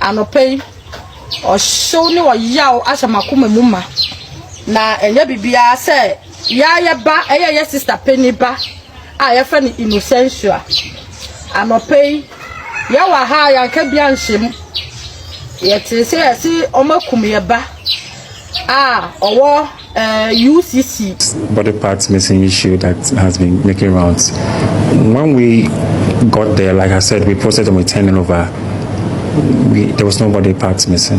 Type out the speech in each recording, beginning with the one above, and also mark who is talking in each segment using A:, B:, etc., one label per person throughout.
A: anopei o show ni o yaw ashamakuma muma na enye bibia say ya ba eye sister Penny ba a ye fa ni Innocentia anopei ya wa ha ya ka bia nhim ye te say si omakum ye ba owo UCC
B: body parts missing issue that has been making rounds. When we got there, like I said, we processed them with turning over. There was no body parts missing.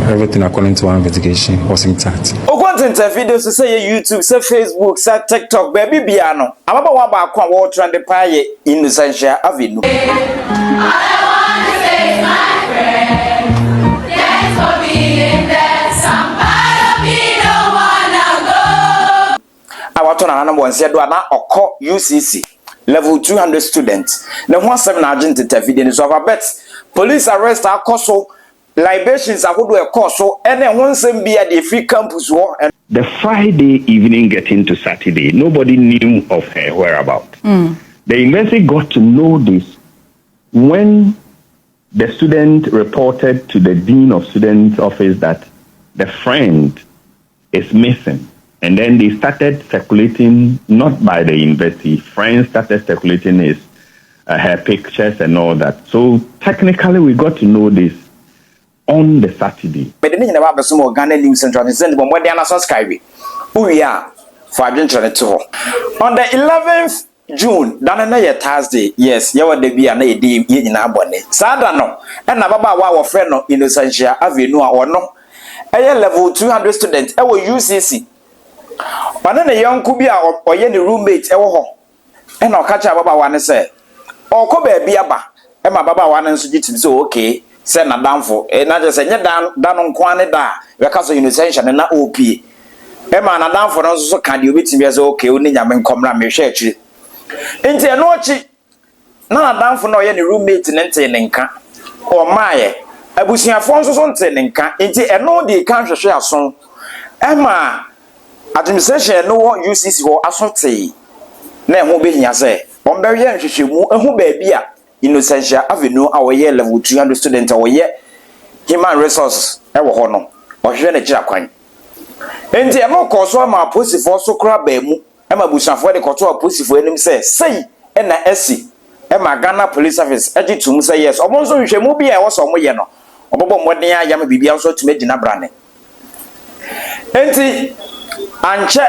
B: Everything according to our investigation was intact.
C: Content videos to say YouTube, say Facebook, say TikTok, baby biano. I'm about one back on water and the pie in Innocentia Avenue. Oko UCC level 200 students. The one 7 agent intervened so bet police arrest are coso libations are who a coso and then once be at the free campus war and
D: the Friday evening getting to Saturday, nobody knew of her whereabouts. The university got to know this when the student reported to the dean of students office that the friend is missing. And then they started circulating, not by the university, friends started circulating her pictures and all that. So technically we got to know this on the Saturday.
C: But then you never have some Ghana News Central and send them what they are subscribing. Oh yeah, for on the 11th June, Danana Thursday, yes, you were the be an AD in Abone. Sadano, and Ababa our friend no Innocentia Avenue or no. A level 200 students, I will UCC. But then a young Kubia or any roommate, and I'll catch up about one and say, oh, Kobe Biaba, and my Baba one and so okay, send a down for, and I just say, down on Quaneda, because of Innocentia and not OP. Emma and a down for us, so can you meet me as okay, only Yaman Comra Michelle. Into a noche, none down for no any roommate in Nenka or Maya. I was in a phone on Tenenka, into a no de can't share song. Emma. Administration no one UCC for assaulty. Na ho be hia say, on bury nhwehwemu ehu ba bia Innocentia Avenue our year level 200 student our year human resources e wo ho no. Ohwe na gira kwan. Enti e no koso ma posifo so kra ba mu, e ma busafo de koto posifo enim say, sei e na esi e ma Ghana Police Service e gitum say yes. Obo nso nhwehwemu bia e wo so mo ye no. Obobo moden ayam bibia nso tuma gina brane. Enti Anche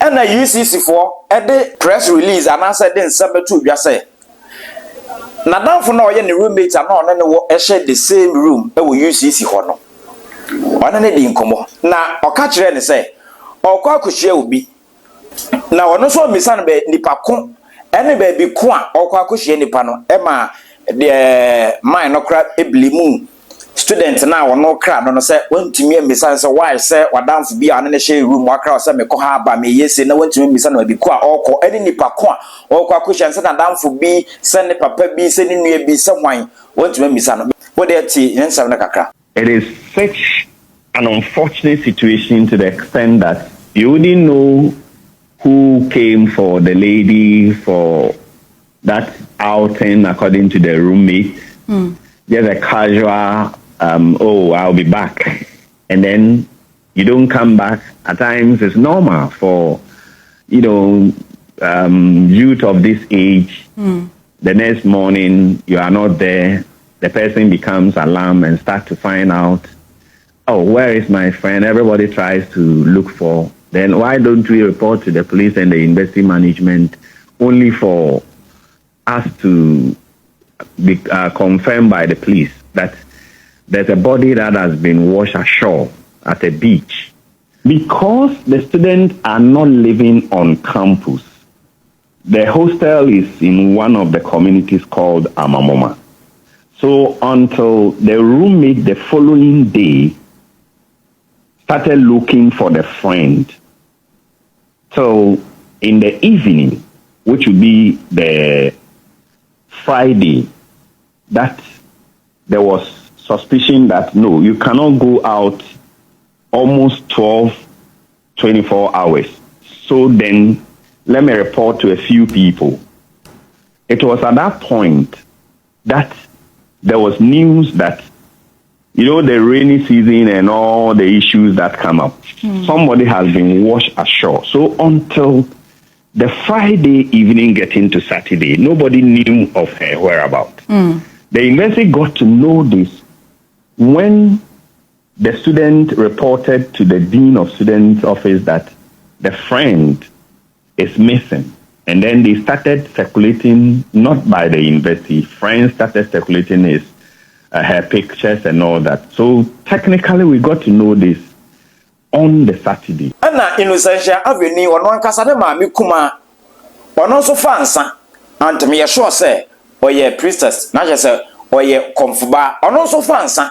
C: and a UCC for a press release and answer then Sabato Yase. Nadam for no any roommates are not and share the same room that will UCC Hono. One and a incomo. Now, or catch any say, or quack share will be. Now, no so Miss Anbe Nipacon, any baby qua or quackushi any pano, Emma, the mine no crab ebly moon. Students now no crowd no say went to me miss answer why say wadam for be an share room wa crowd say me ko ha ba me yes na went to me miss na be kwa or any nipa kwa or kwa question say nadam for be send papa be send nua be say hwan went to me miss na what dey ti yen na kakra.
D: It is such an unfortunate situation to the extent that you wouldn't know who came for the lady for that outing according to the roommate. Just a casual oh, I'll be back. And then you don't come back. At times it's normal for, youth of this age. The next morning you are not there. The person becomes alarmed and starts to find out, oh, where is my friend? Everybody tries to look for. Then why don't we report to the police and the university management only for us to be confirmed by the police that there's a body that has been washed ashore at a beach? Because the students are not living on campus, the hostel is in one of the communities called Amamoma. So until the roommate the following day started looking for the friend, so in the evening, which would be the Friday, that there was suspicion that no, you cannot go out almost 24 hours. So then let me report to a few people. It was at that point that there was news that the rainy season and all the issues that come up. Somebody has been washed ashore. So until the Friday evening getting to Saturday, nobody knew of her whereabouts. The university got to know this when the student reported to the dean of students' office that the friend is missing. And then they started circulating, not by the university, friends started circulating her pictures and all that. So technically we got to know this on the Saturday.
C: Anna Innocentia Avenue or one Casadema Mikuma or no so fancy, and me sure say, or ye priestess, not just or ye comfuba, or no so fancy,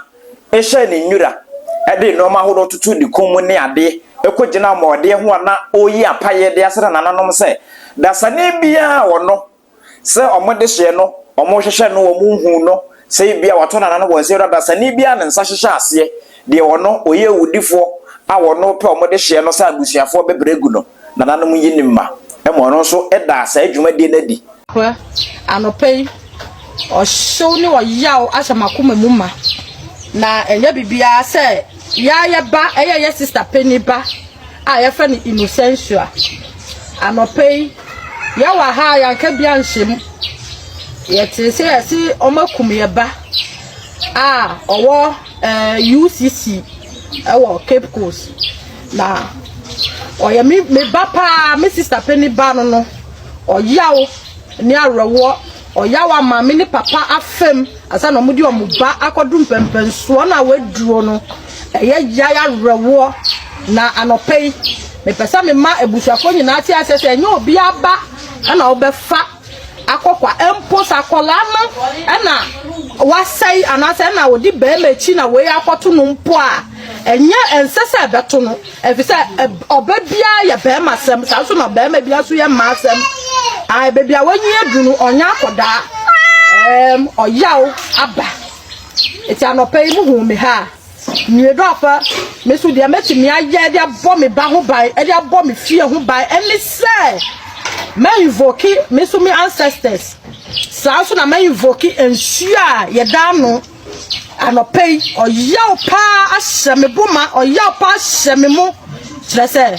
C: a shiny nura. I did no matter to the common near day, a quotina more dear one, oh yeah, pay the answer and anonymous say. That's a nebia or no, sir, or Modeshano, or Moshano, or Moon, no, say be our turn and was zero. That's a nebian and such a chance, ye, the or no, or ye would differ. Our no poor Modeshano Sabusia for Bebreguno, Nanano Yinima, and one also at that side you may be.
A: Well, I no pay or show no yaw as a makume mumma. Na enye bibia say ya ba eye sister Penny ba a ye fa ni Innocentia anopai ya wa ha ya ka bia nhim ye te say si omakum ye ba owo UCC ewo Cape Coast na oye me ba pa me sister Penny ba no oyawo ni arewo oyawa mama ni papa afem asa no mudi omuba akodum pempenso na waduro no eye yaya rewo na anopei me pesa me ma ebusuafo nyina ati asese enye obi aba na obefa akokwa empos akola na na wasai anase na odi be mechi na we akoto no mpo a enye ensese ebeto no efise obabia ye be masem sa so na be ma bia so ye masem ai bebia wanyi edunu onya akoda oyaw aba eti anopei mu hu me ha nyedo afa me so dia metimi aye dia bo me ba ho bai e dia bo me fie ho bai eni say me invoke me so me ancestors sa so na me invoke ensua ye da no anopei oyaw pa ahye me boma oyaw pa ahye me mu kire say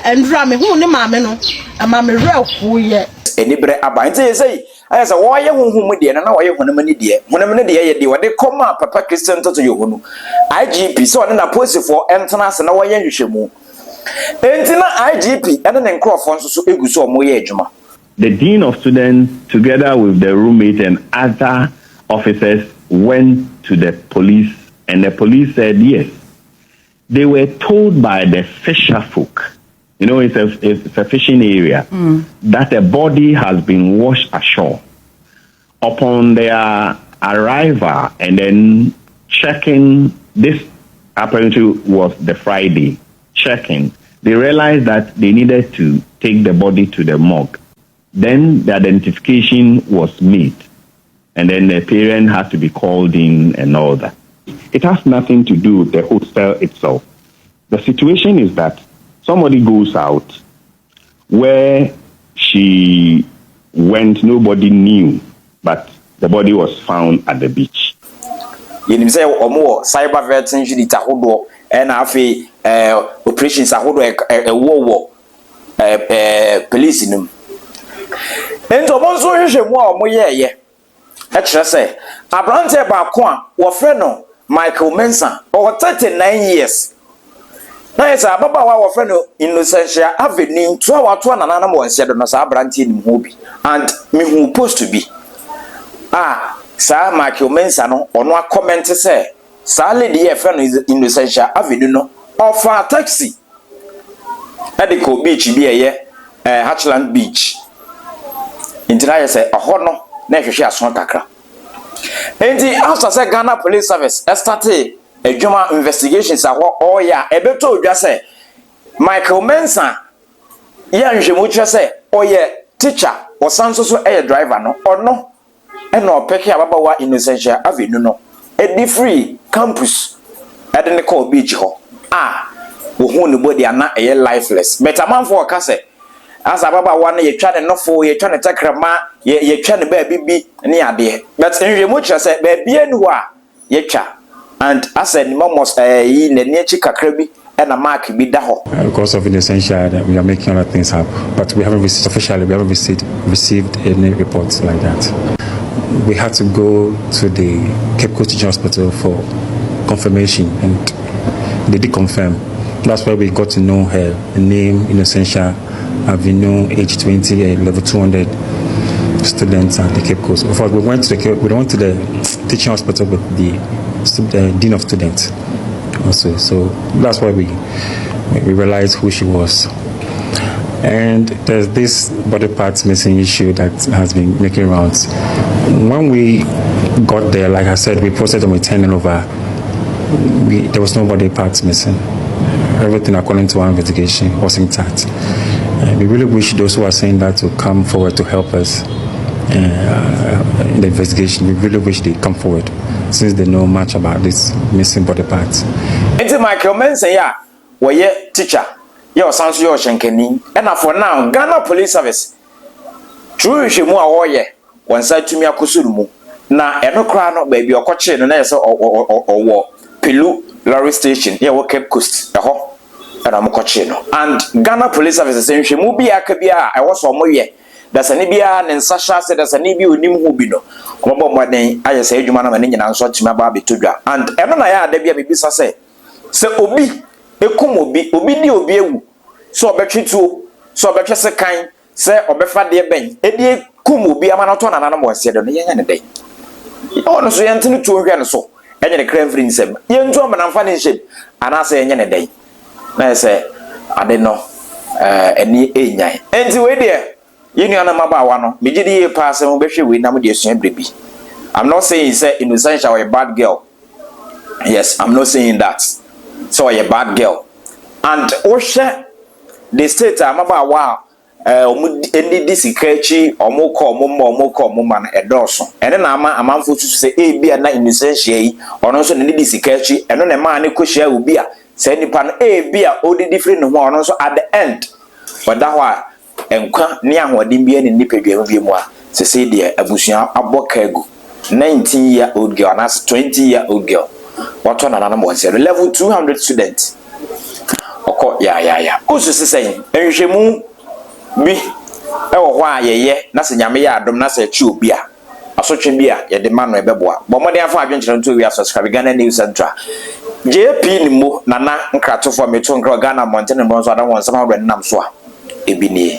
A: endra me hu ni maame no ama me reku ye
C: Enibre abante say ayasa wo ye hunhum de na wo ye honam ni de honam ni de ye de wo de koma papa Christian to ye hunu IGP so ne na posifo entena se na wo ye nhwehwemu entina IGP ene ne nkrofo nso so eguso omo ye adwuma.
D: The dean of students together with the roommate and other officers went to the police and the police said yes. They were told by the fisher folk, it's a fishing area, that a body has been washed ashore. Upon their arrival and then checking, this apparently was the Friday, checking, they realized that they needed to take the body to the morgue. Then the identification was made, and then the parent had to be called in and all that. It has nothing to do with the hostel itself. The situation is that somebody goes out where she went, nobody knew, but the body was found at the beach.
C: You say omo cyber veterans unit ahodo and afi operations ahodo wo police nim. Ento bonso hwehwe mu a omo ye e kire say abrante ba ko a wo frɛ no Michael Mensah or 39 years. Now it's a baba wa friend Innocentia Avenue to our two and another one said no sa branch in Mobi and me who supposed to be. Sir Michael Mensah no or no comment say sa lady friend Innocentia Avenue no offer taxi at the beach be a Hatchland Beach. Intina say a hono na hwehwe aso kakra. Enti after say Ghana Police Service started a Juma investigations oh yeah ebeto odwa say Michael Mensah ya nhwemu twa say oh yeah teacher or sanso so driver no or no e no peke ababawa Innocentia Avenue no e free campus e de ne call beach ho wo hu ne body ana e lifeless but amanfo ka say as ababa one ye twa ne nofo ye twa ne takrama ye twa ne ba bibi ne ade but enwe mu kire say ba bia ni wa ye twa and as an almost yi ne ne chi kakra bi and a mark be da ho
B: because of Innocential we are making other things happen, but we haven't received officially, we haven't received any reports like that. We had to go to the Cape Coast Teaching Hospital for confirmation, and they did confirm. That's why we got to know her name, Innocential Avenue, age 20, level 200 students at the Cape Coast. In fact, we went to the teaching hospital with the dean of students also. So that's why we realized who she was. And there's this body parts missing issue that has been making rounds. When we got there, like I said, we processed them with turning over. There was no body parts missing. Everything according to our investigation was intact. We really wish those who are saying that to come forward to help us in the investigation. We really wish they come forward since they know much about this missing body parts.
C: It's Michael Mensa, yeah, where teacher. Your son's your shankeni, and for now, Ghana Police Service. True, she more warrior, one side to me a kusumu. Na eno crown up baby or coachin and so or war. Pilu, Lorry Station, here we Cape Coast, a ho, and I'm coaching. And Ghana Police Service saying she moved be a cabia, I was for more ye. That's an Ibia and Sasha said that's an Ibi with Nimubino. Come my name, I say you man and answer to my baby to drop. And Emma, there be a bisa say. So Obi. Ekum obi di obi ewu so obetwetu so obetwese kan se obefa de ben edi kum obi amanato na nanam wose de no yenya ne den ono so yentinu tu hwe ne so enye ne kramfri nsem yentu amanamfa ne nhyem ana se yenye ne den na se ade no eni enyan enti we de yenu anama ba wa no megidi ye pa se mo behwe we na mo de asua brebi. I'm not saying say Innocential or a bad girl. Yes, I'm not saying that. So a bad girl. And Osha the state amaba wa any disikachi or moko man a dorsum. And then I'm to say a be a night Innocential or also any disikachi and on a man who share will be a sending pan a be a old different one also at the end. But that why and near what Dimbian in Nipper say dear Abusia Abokegu 19-year-old girl and that's 20-year-old girl. What on another one said level 200 students. Okay, yeah. Also saying, and you move me. Oh, why, ye, nothing yamia, dom nasa chew beer. A such beer, ye demand my beboa. But more than 5 inches to we are subscribing Ghana News Central. JP Nimu, Nana, and Krato for me to Ghana Mountain and Bronze. I don't want somehow when Namswa. Ebini.